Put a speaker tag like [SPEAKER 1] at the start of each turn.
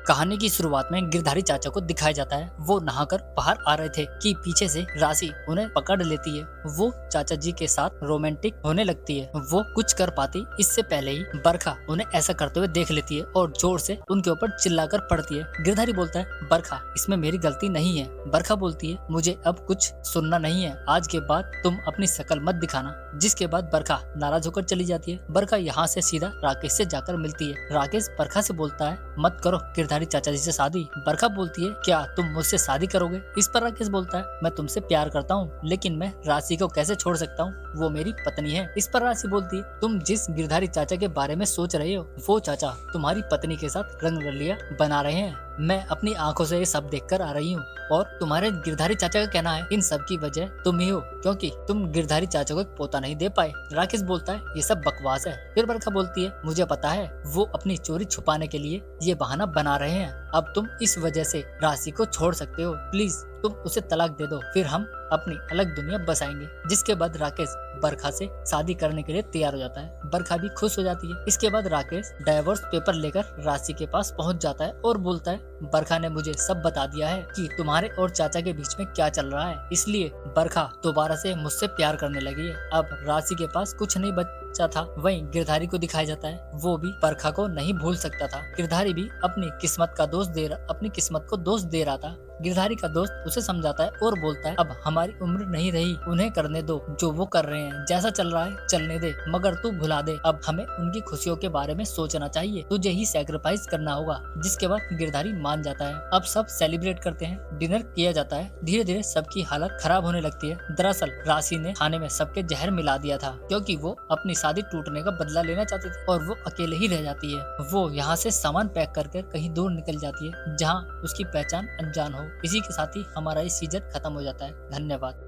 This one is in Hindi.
[SPEAKER 1] कहानी की शुरुआत में गिरधारी चाचा को दिखाया जाता है। वो नहाकर बाहर आ रहे थे कि पीछे से राशि उन्हें पकड़ लेती है। वो चाचा जी के साथ रोमांटिक होने लगती है। वो कुछ कर पाती इससे पहले ही बरखा उन्हें ऐसा करते हुए देख लेती है और जोर से उनके ऊपर चिल्लाकर पड़ती है। गिरधारी बोलता है, बरखा इसमें मेरी गलती नहीं है। बरखा बोलती है, मुझे अब कुछ सुनना नहीं है, आज के बाद तुम अपनी शकल मत दिखाना। जिसके बाद बरखा नाराज होकर चली जाती है। बरखा यहाँ से सीधा राकेश से जाकर मिलती है। राकेश बरखा से बोलता है, मत करो गिरधारी चाचा जी से शादी। बरखा बोलती है, क्या तुम मुझसे शादी करोगे? इस पर राकेश बोलता है, मैं तुमसे प्यार करता हूँ, लेकिन मैं राशि को कैसे छोड़ सकता हूँ, वो मेरी पत्नी है। इस पर राशि बोलती है, तुम जिस गिरधारी चाचा के बारे में सोच रहे हो, वो चाचा तुम्हारी पत्नी के साथ रंगरलिया बना रहे हैं। मैं अपनी आंखों से ये सब देखकर आ रही हूँ और तुम्हारे गिरधारी चाचा का कहना है इन सब की वजह तुम ही हो, क्योंकि तुम गिरधारी चाचा को एक पोता नहीं दे पाए। राकेश बोलता है, ये सब बकवास है। फिर बरखा बोलती है, मुझे पता है वो अपनी चोरी छुपाने के लिए ये बहाना बना रहे हैं। अब तुम इस वजह से राशि को छोड़ सकते हो, प्लीज तुम उसे तलाक दे दो, फिर हम अपनी अलग दुनिया बसाएंगे। जिसके बाद राकेश बरखा से शादी करने के लिए तैयार हो जाता है। बरखा भी खुश हो जाती है। इसके बाद राकेश डाइवोर्स पेपर लेकर राशि के पास पहुंच जाता है और बोलता है, बरखा ने मुझे सब बता दिया है कि तुम्हारे और चाचा के बीच में क्या चल रहा है, इसलिए बरखा दोबारा से मुझसे प्यार करने लगी है। अब राशि के पास कुछ नहीं बचा था। वहीं गिरधारी को दिखाया जाता है, वो भी बरखा को नहीं भूल सकता था। गिरधारी भी अपनी किस्मत को दोष दे रहा था। गिरधारी का दोस्त उसे समझाता है और बोलता है, अब हमारी उम्र नहीं रही, उन्हें करने दो जो वो कर रहे हैं, जैसा चल रहा है चलने दे, मगर तू भुला दे। अब हमें उनकी खुशियों के बारे में सोचना चाहिए, तुझे ही सैक्रिफाइस करना होगा। जिसके बाद गिरधारी मान जाता है। अब सब सेलिब्रेट करते हैं, डिनर किया जाता है। धीरे धीरे सबकी हालत खराब होने लगती है। दरअसल राशि ने खाने में सबके जहर मिला दिया था, क्योंकि वो अपनी शादी टूटने का बदला लेना चाहते थे और वो अकेले ही रह जाती है। वो यहाँ से सामान पैक करके कहीं दूर निकल जाती है, जहाँ उसकी पहचान अनजान हो। इसी के साथ ही हमारा ये सीजन खत्म हो जाता है। धन्यवाद।